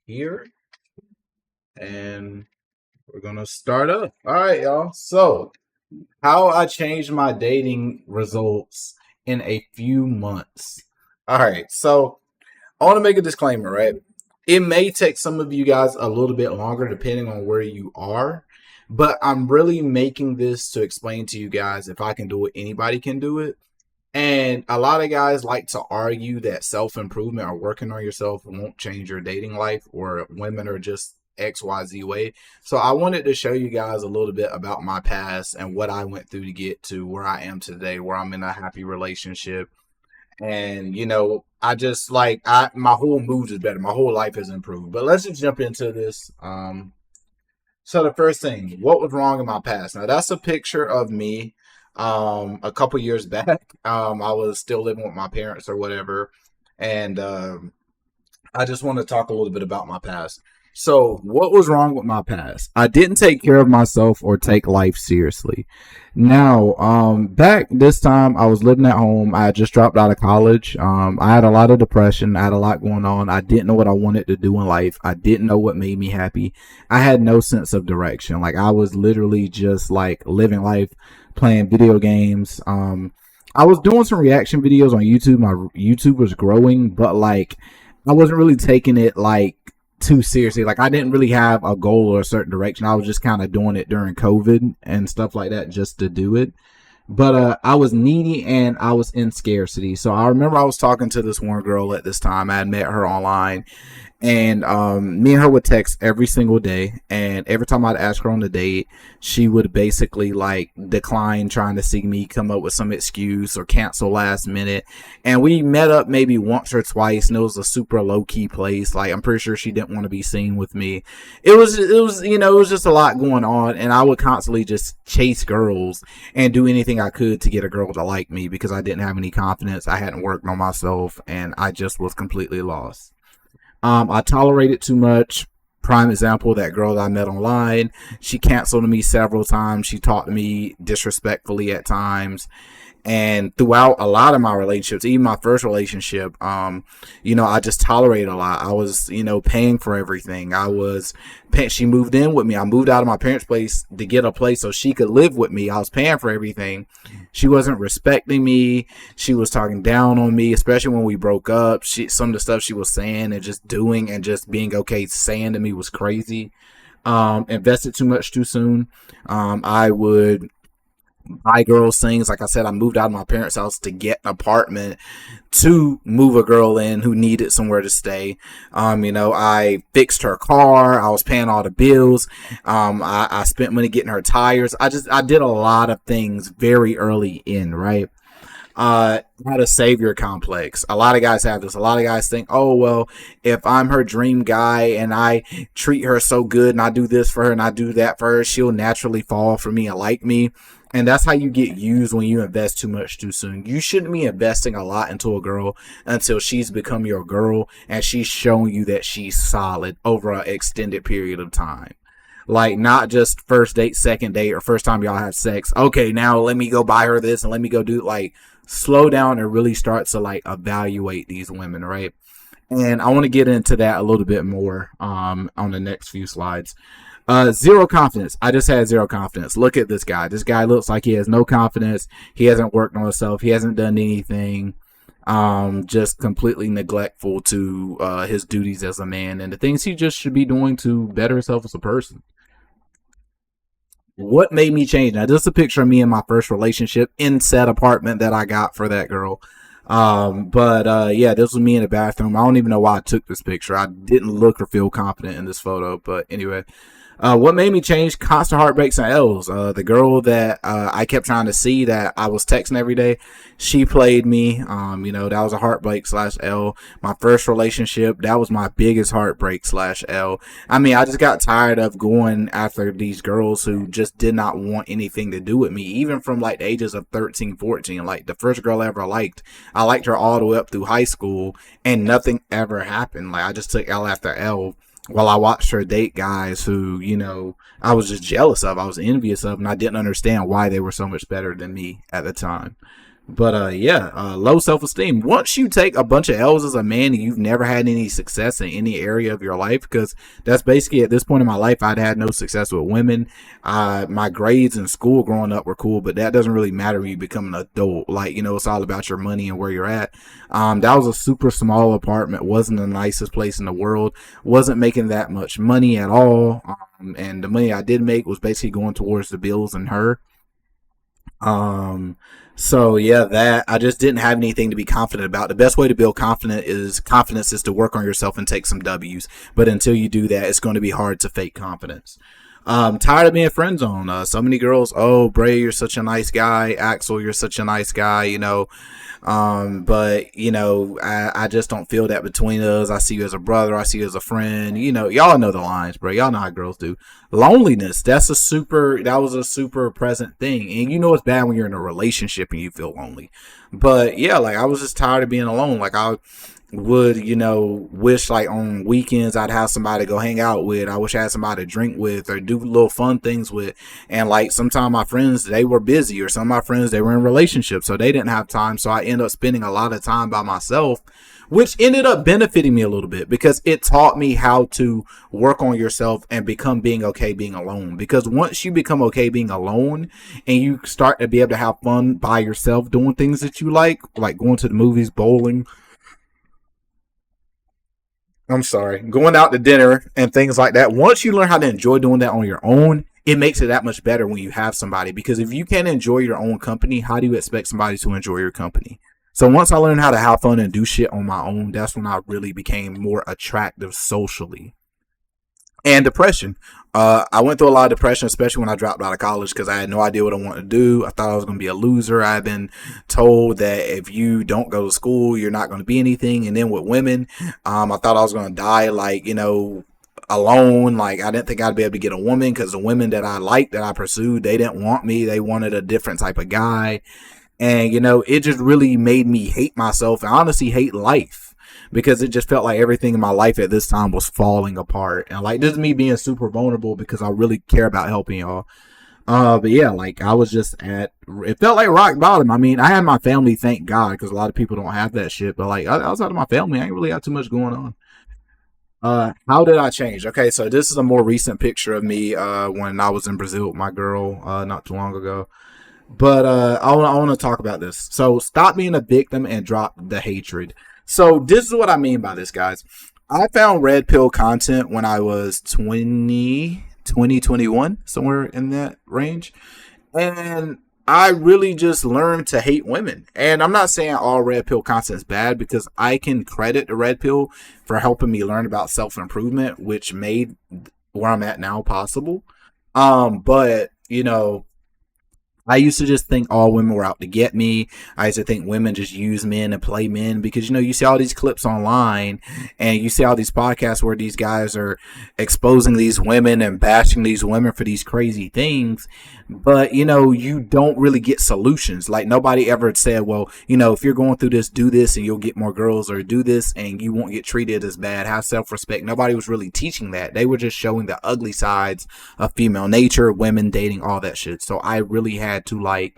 here, and we're gonna start up. All right, y'all. So, how I changed my dating results in a few months. All right, so I want to make a disclaimer, right? It may take some of you guys a little bit longer depending on where you are, but I'm really making this to explain to you guys if I can do it, anybody can do it. And a lot of guys like to argue that self improvement or working on yourself won't change your dating life, or women are just XYZ way. So I wanted to show you guys a little bit about my past and what I went through to get to where I am today, where I'm in a happy relationship. And I just like I my whole mood is better. My whole life has improved. But let's just jump into this. So the first thing, what was wrong in my past? Now that's a picture of me a couple years back. I was still living with my parents or whatever, and I just want to talk a little bit about my past. So, what was wrong with my past? I didn't take care of myself or take life seriously. Now, back this time, I was living at home. I had just dropped out of college. I had a lot of depression. I had a lot going on. I didn't know what I wanted to do in life. I didn't know what made me happy. I had no sense of direction. Like, I was literally just like living life, playing video games. I was doing some reaction videos on YouTube. My YouTube was growing, but like, I wasn't really taking it like too seriously. Like I didn't really have a goal or a certain direction. I was just kind of doing it during COVID and stuff like that just to do it. But I was needy and I was in scarcity. So I remember I was talking to this one girl at this time. I had met her online, and me and her would text every single day. And every time I'd ask her on a date, she would basically like decline trying to see me, come up with some excuse or cancel last minute. And we met up maybe once or twice, and it was a super low key place. Like I'm pretty sure she didn't want to be seen with me. It was just a lot going on, and I would constantly just chase girls and do anything I could to get a girl to like me because I didn't have any confidence. I hadn't worked on myself, and I just was completely lost. I tolerated too much. Prime example, that girl that I met online, she canceled me several times. She talked to me disrespectfully at times. And throughout a lot of my relationships, even my first relationship, I just tolerated a lot. I was, paying for everything. She moved in with me. I moved out of my parents' place to get a place so she could live with me. I was paying for everything. She wasn't respecting me. She was talking down on me, especially when we broke up. Some of the stuff she was saying and just doing and just being okay saying to me was crazy. Invested too much too soon. I would buy girls things. Like I said, I moved out of my parents' house to get an apartment to move a girl in who needed somewhere to stay. I fixed her car. I was paying all the bills. I spent money getting her tires. I did a lot of things very early in, right? Had a savior complex. A lot of guys have this. A lot of guys think, oh, well, if I'm her dream guy and I treat her so good and I do this for her and I do that for her, she'll naturally fall for me and like me. And that's how you get used when you invest too much too soon. You shouldn't be investing a lot into a girl until she's become your girl and she's showing you that she's solid over an extended period of time. Like not just first date, second date, or first time y'all have sex. Okay, now let me go buy her this and let me go do like slow down and really start to like evaluate these women, right? And I want to get into that a little bit more on the next few slides. Zero confidence. I just had zero confidence. Look at this guy. This guy looks like he has no confidence. He hasn't worked on himself. He hasn't done anything. Just completely neglectful to his duties as a man and the things he just should be doing to better himself as a person. What made me change? Now, this is a picture of me in my first relationship in said apartment that I got for that girl. But yeah, this was me in the bathroom. I don't even know why I took this picture. I didn't look or feel confident in this photo, but anyway. What made me change? Constant heartbreaks and L's. The girl that I kept trying to see that I was texting every day, she played me. That was a heartbreak slash L. My first relationship, that was my biggest heartbreak slash L. I mean, I just got tired of going after these girls who just did not want anything to do with me, even from like the ages of 13, 14. Like the first girl I ever liked, I liked her all the way up through high school, and nothing ever happened. Like I just took L after L while I watched her date guys who, I was just jealous of, I was envious of, and I didn't understand why they were so much better than me at the time. But yeah, low self-esteem. Once you take a bunch of L's as a man and you've never had any success in any area of your life, because that's basically at this point in my life, I'd had no success with women. My grades in school growing up were cool, but that doesn't really matter when you become an adult. Like, it's all about your money and where you're at. That was a super small apartment, wasn't the nicest place in the world, wasn't making that much money at all. And the money I did make was basically going towards the bills and her. Um, so yeah, that I just didn't have anything to be confident about. The best way to build confidence is to work on yourself and take some W's. But until you do that, it's going to be hard to fake confidence. Tired of being friend zone. So many girls, oh, Bray, you're such a nice guy. Axel, you're such a nice guy. But I just don't feel that between us. I see you as a brother. I see you as a friend. Y'all know the lines, bro. Y'all know how girls do. Loneliness. That was a super present thing. And it's bad when you're in a relationship and you feel lonely. But yeah, like I was just tired of being alone. Like I would, wish like on weekends I'd have somebody to go hang out with. I wish I had somebody to drink with or do little fun things with. And like sometimes my friends, they were busy, or some of my friends, they were in relationships, so they didn't have time. So I ended up spending a lot of time by myself, which ended up benefiting me a little bit because it taught me how to work on yourself and become being okay being alone. Because once you become okay being alone and you start to be able to have fun by yourself doing things that you like going to the movies, bowling, going out to dinner and things like that. Once you learn how to enjoy doing that on your own, it makes it that much better when you have somebody. Because if you can't enjoy your own company, how do you expect somebody to enjoy your company? So once I learned how to have fun and do shit on my own, that's when I really became more attractive socially. And depression. I went through a lot of depression, especially when I dropped out of college because I had no idea what I wanted to do. I thought I was going to be a loser. I had been told that if you don't go to school, you're not going to be anything. And then with women, I thought I was going to die alone. Like I didn't think I'd be able to get a woman because the women that I liked, that I pursued, they didn't want me. They wanted a different type of guy. And, it just really made me hate myself and honestly hate life. Because it just felt like everything in my life at this time was falling apart. And like, this is me being super vulnerable because I really care about helping y'all. But yeah, like I was just it felt like rock bottom. I mean, I had my family, thank God, because a lot of people don't have that shit. But like outside of my family, I ain't really got too much going on. How did I change? Okay, so this is a more recent picture of me when I was in Brazil with my girl not too long ago. But I want to talk about this. So stop being a victim and drop the hatred. So this is what I mean by this, guys. I found red pill content when I was 21, somewhere in that range. And I really just learned to hate women. And I'm not saying all red pill content is bad because I can credit the red pill for helping me learn about self-improvement, which made where I'm at now possible. But I used to just think all women were out to get me. I used to think women just use men and play men because, you see all these clips online and you see all these podcasts where these guys are exposing these women and bashing these women for these crazy things. But, you don't really get solutions. Like nobody ever said, well, if you're going through this, do this and you'll get more girls, or do this and you won't get treated as bad. Have self-respect. Nobody was really teaching that. They were just showing the ugly sides of female nature, women dating, all that shit. So I really had to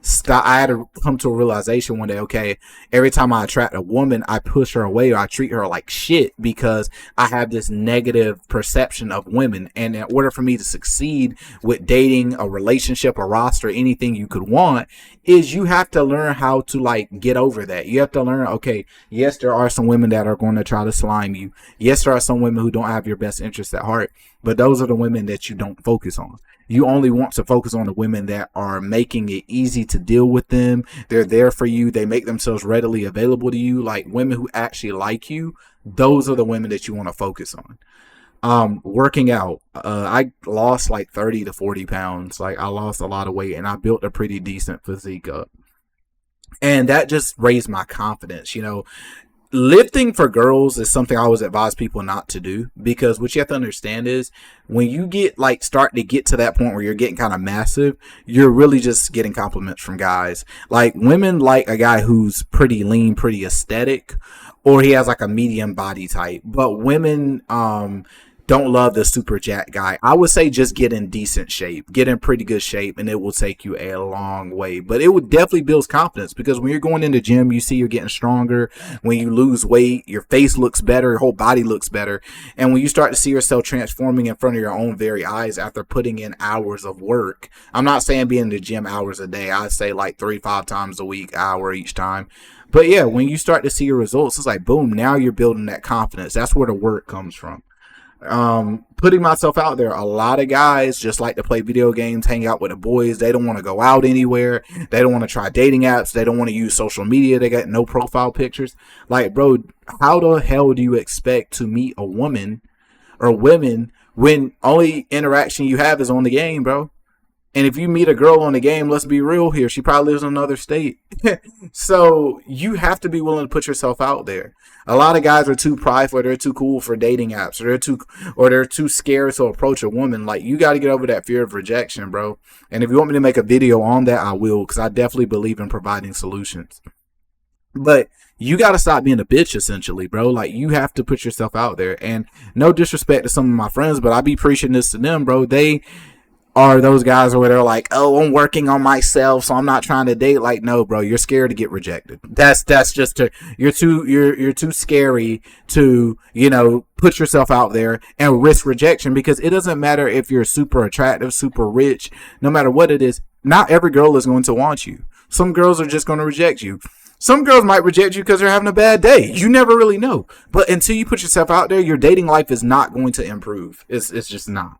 stop. I had to come to a realization one day, okay, every time I attract a woman, I push her away or I treat her like shit because I have this negative perception of women. And in order for me to succeed with dating, a relationship, a roster, anything you could want, is you have to learn how to get over that. You have to learn, okay, yes, there are some women that are going to try to slime you. Yes, there are some women who don't have your best interests at heart, but those are the women that you don't focus on. You only want to focus on the women that are making it easy to deal with them. They're there for you. They make themselves readily available to you. Like women who actually like you. Those are the women that you want to focus on. Working out. I lost 30 to 40 pounds. Like I lost a lot of weight and I built a pretty decent physique up. And that just raised my confidence. Lifting for girls is something I always advise people not to do because what you have to understand is when you get start to get to that point where you're getting kind of massive, you're really just getting compliments from guys. Like women like a guy who's pretty lean, pretty aesthetic, or he has a medium body type. But women don't love the super jack guy. I would say just get in decent shape, get in pretty good shape, and it will take you a long way. But it would definitely build confidence, because when you're going in the gym, you see you're getting stronger. When you lose weight, your face looks better, your whole body looks better. And when you start to see yourself transforming in front of your own very eyes after putting in hours of work, I'm not saying be in the gym hours a day. I'd say like 3-5 times a week, hour each time. But yeah, when you start to see your results, it's like, boom, now you're building that confidence. That's where the work comes from. Putting myself out there. A lot of guys just like to play video games, hang out with the boys. They don't want to go out anywhere. They don't want to try dating apps. They don't want to use social media. They got no profile pictures. Like, bro, how the hell do you expect to meet a woman or women when only interaction you have is on the game, bro? And if you meet a girl on the game, let's be real here, she probably lives in another state. So you have to be willing to put yourself out there. A lot of guys are too prideful, they're too cool for dating apps, or they're too scared to approach a woman. Like, you got to get over that fear of rejection, bro. And if you want me to make a video on that, I will, because I definitely believe in providing solutions. But you got to stop being a bitch, essentially, bro. Like, you have to put yourself out there. And no disrespect to some of my friends, but I be preaching this to them, bro. They are those guys where they're like, oh, I'm working on myself, so I'm not trying to date. Like, no, bro, you're scared to get rejected. That's just you're too scary to, put yourself out there and risk rejection, because it doesn't matter if you're super attractive, super rich, no matter what it is. Not every girl is going to want you. Some girls are just going to reject you. Some girls might reject you because they're having a bad day. You never really know. But until you put yourself out there, your dating life is not going to improve. It's just not.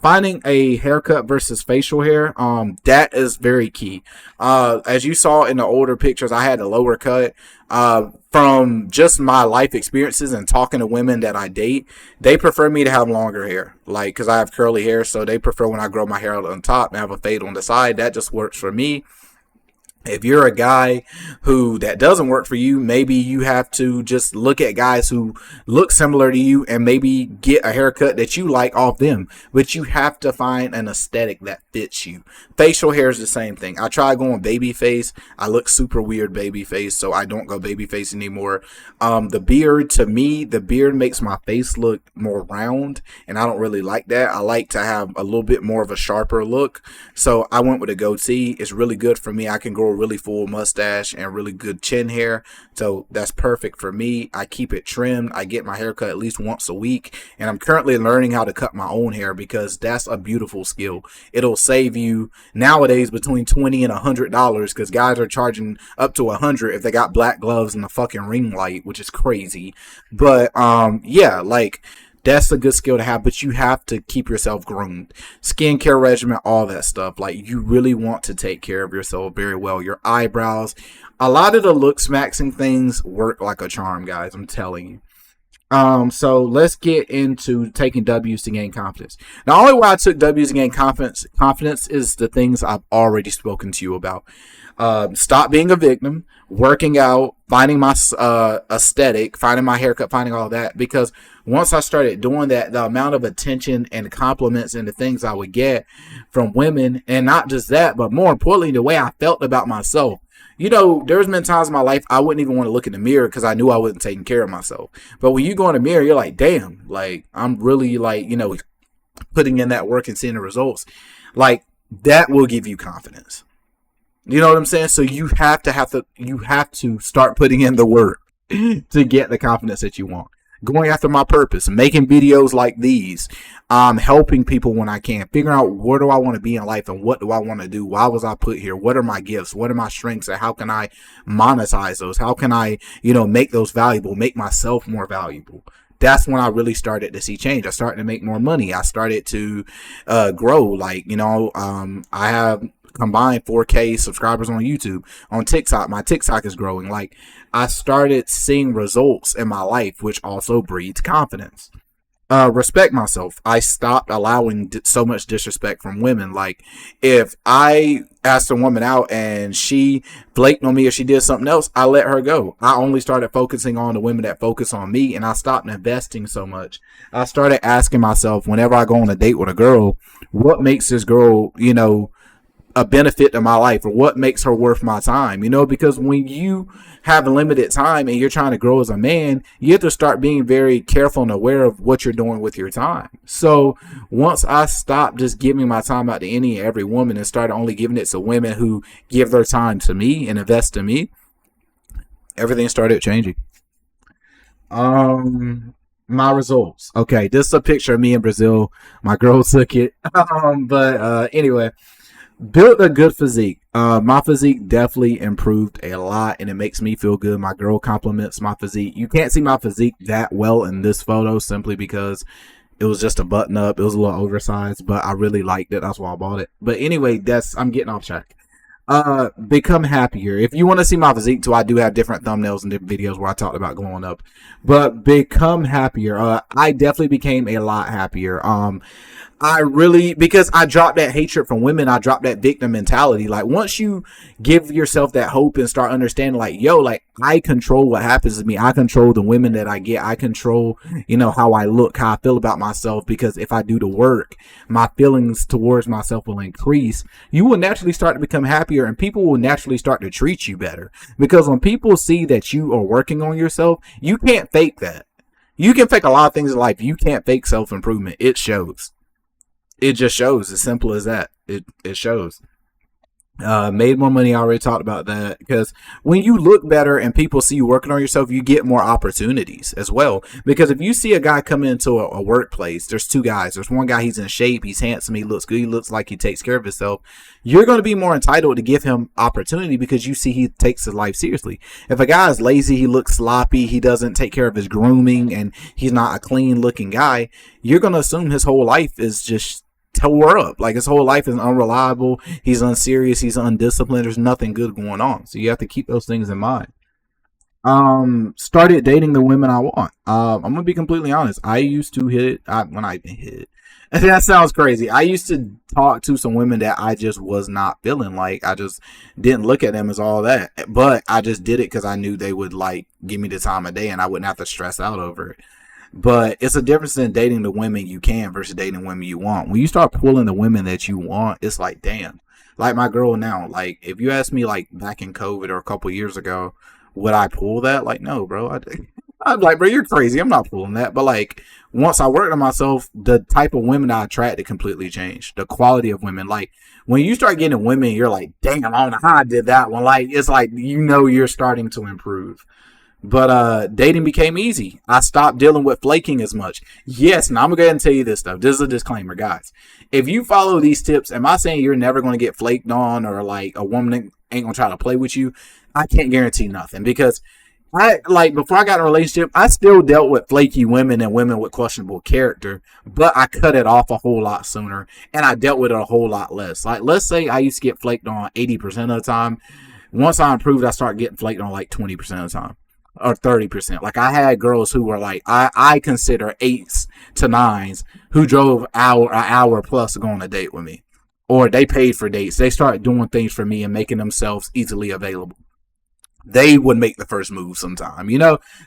Finding a haircut versus facial hair, that is very key. As you saw in the older pictures, I had a lower cut. From just my life experiences and talking to women that I date, they prefer me to have longer hair. Like, because I have curly hair, so they prefer when I grow my hair on top and have a fade on the side. That just works for me. If you're a guy who that doesn't work for you, maybe you have to just look at guys who look similar to you and maybe get a haircut that you like off them. But you have to find an aesthetic that fits you. Facial hair is the same thing. I tried going baby face. I look super weird baby face, so I don't go baby face anymore. The beard, to me, the beard makes my face look more round, and I don't really like that. I like to have a little bit more of a sharper look. So I went with a goatee. It's really good for me. I can grow a really full mustache and really good chin hair, so that's perfect for me. I keep it trimmed. I get my hair cut at least once a week, and I'm currently learning how to cut my own hair, because that's a beautiful skill. It'll save you nowadays between $20 and $100, because guys are charging up to $100 if they got black gloves and a fucking ring light, which is crazy. But yeah, like, that's a good skill to have, but you have to keep yourself groomed. Skincare regimen, all that stuff. Like, you really want to take care of yourself very well. Your eyebrows, a lot of the looks maxing things work like a charm, guys. I'm telling you. So let's get into taking W's to gain confidence. The only way I took W's to gain confidence is the things I've already spoken to you about. Stop being a victim, working out, finding my aesthetic, finding my haircut, finding all that. Because once I started doing that, the amount of attention and compliments and the things I would get from women, and not just that, but more importantly, the way I felt about myself. There's been times in my life I wouldn't even want to look in the mirror because I knew I wasn't taking care of myself. But when you go in the mirror, you're like, damn, like, I'm really, like, putting in that work and seeing the results. Like, that will give you confidence. You know what I'm saying? So you have to start putting in the work to get the confidence that you want. Going after my purpose, making videos like these, helping people when I can, figuring out where do I want to be in life and what do I want to do? Why was I put here? What are my gifts? What are my strengths? And how can I monetize those? How can I, make those valuable, make myself more valuable? That's when I really started to see change. I started to make more money. I started to grow. Like, I have combined 4K subscribers on YouTube. On TikTok, my TikTok is growing. Like, I started seeing results in my life, which also breeds confidence. Respect myself. I stopped allowing so much disrespect from women. Like, if I asked a woman out and she flaked on me or she did something else, I let her go. I only started focusing on the women that focus on me, and I stopped investing so much. I started asking myself, whenever I go on a date with a girl, what makes this girl, a benefit to my life, or what makes her worth my time, because when you have limited time and you're trying to grow as a man, you have to start being very careful and aware of what you're doing with your time. So once I stopped just giving my time out to any and every woman and started only giving it to women who give their time to me and invest in me, everything started changing. My results. Okay, this is a picture of me in Brazil. My girl took it. But anyway, built a good physique. My physique definitely improved a lot, and it makes me feel good. My girl compliments my physique. You can't see my physique that well in this photo simply because it was just a button up. It was a little oversized, but I really liked it. That's why I bought it. But anyway, I'm getting off track. Become happier. If you want to see my physique too, I do have different thumbnails and different videos where I talked about glowing up. But become happier. I definitely became a lot happier. Because I dropped that hatred from women, I dropped that victim mentality. Like, once you give yourself that hope and start understanding, like, yo, like, I control what happens to me. I control the women that I get. I control, how I look, how I feel about myself. Because if I do the work, my feelings towards myself will increase. You will naturally start to become happier, and people will naturally start to treat you better. Because when people see that you are working on yourself, you can't fake that. You can fake a lot of things in life. You can't fake self-improvement. It shows. It just shows. As simple as that. It shows. Made more money. I already talked about that. Because when you look better and people see you working on yourself, you get more opportunities as well. Because if you see a guy come into a workplace, there's two guys. There's one guy, he's in shape, he's handsome, he looks good, he looks like he takes care of himself. You're going to be more entitled to give him opportunity because you see he takes his life seriously. If a guy is lazy, he looks sloppy, he doesn't take care of his grooming, and he's not a clean looking guy, you're going to assume his whole life is just tore up. Like, his whole life is unreliable, he's unserious, he's undisciplined, there's nothing good going on. So you have to keep those things in mind. Started dating the women I want. I'm gonna be completely honest. I used to hit it. That sounds crazy. I used to talk to some women that I just was not feeling. Like, I just didn't look at them as all that. But I just did it because I knew they would, like, give me the time of day and I wouldn't have to stress out over it. But it's a difference in dating the women you can versus dating women you want. When you start pulling the women that you want, it's like, damn. Like my girl now, like, if you ask me, like, back in COVID or a couple years ago, would I pull that? Like, no, bro. I'd be like, bro, you're crazy. I'm not pulling that. But, like, once I worked on myself, the type of women I attracted completely changed. The quality of women. Like, when you start getting women, you're like, damn, I don't know how I did that one. Like, it's like, you're starting to improve. But dating became easy. I stopped dealing with flaking as much. Yes, now I'm going to go ahead and tell you this stuff. This is a disclaimer, guys. If you follow these tips, am I saying you're never going to get flaked on, or like a woman ain't going to try to play with you? I can't guarantee nothing, because before I got in a relationship, I still dealt with flaky women and women with questionable character, but I cut it off a whole lot sooner, and I dealt with it a whole lot less. Like, let's say I used to get flaked on 80% of the time. Once I improved, I started getting flaked on like 20% of the time. Or 30%. Like, I had girls who were like, I consider 8s to 9s, who drove an hour plus to go on a date with me. Or they paid for dates. They started doing things for me and making themselves easily available. They would make the first move sometime,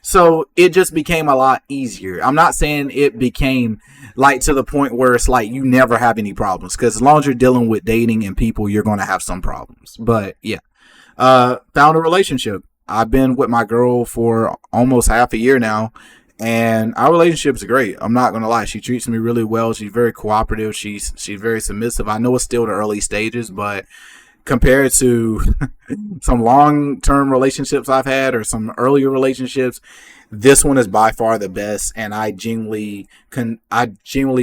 So it just became a lot easier. I'm not saying it became like to the point where it's like you never have any problems, because as long as you're dealing with dating and people, you're going to have some problems. But yeah, found a relationship. I've been with my girl for almost half a year now, and our relationship is great. I'm not going to lie. She treats me really well. She's very cooperative. She's very submissive. I know it's still the early stages, but compared to some long-term relationships I've had or some earlier relationships, this one is by far the best, and I genuinely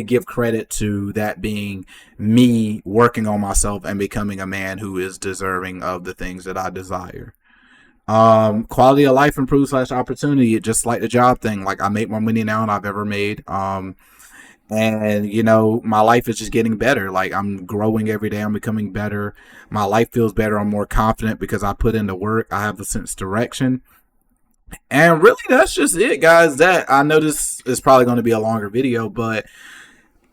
give credit to that being me working on myself and becoming a man who is deserving of the things that I desire. Quality of life improves / opportunity, just like the job thing. Like, I make more money now than I've ever made. And my life is just getting better. Like, I'm growing every day. I'm becoming better. My life feels better. I'm more confident because I put in the work. I have a sense of direction. And really, that's just it, guys. That I know this is probably going to be a longer video, but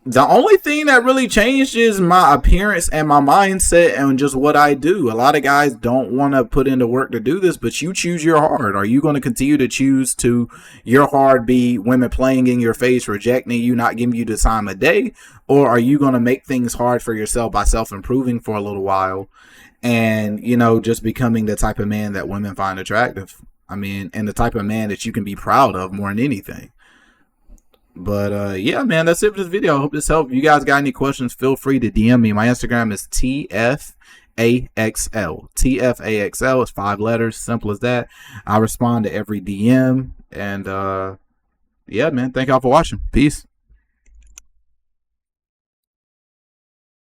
The only thing that really changed is my appearance and my mindset and just what I do. A lot of guys don't want to put in the work to do this, but you choose your hard. Are you going to continue to choose to your hard be women playing in your face, rejecting you, not giving you the time of day? Or are you going to make things hard for yourself by self-improving for a little while and, you know, just becoming the type of man that women find attractive? I mean, and the type of man that you can be proud of more than anything. But yeah, man, that's it for this video. I hope this helped. If you guys got any questions, feel free to DM me. My Instagram is TFAXL. TFAXL is 5 letters, simple as that. I respond to every DM. And yeah, man, thank y'all for watching. Peace.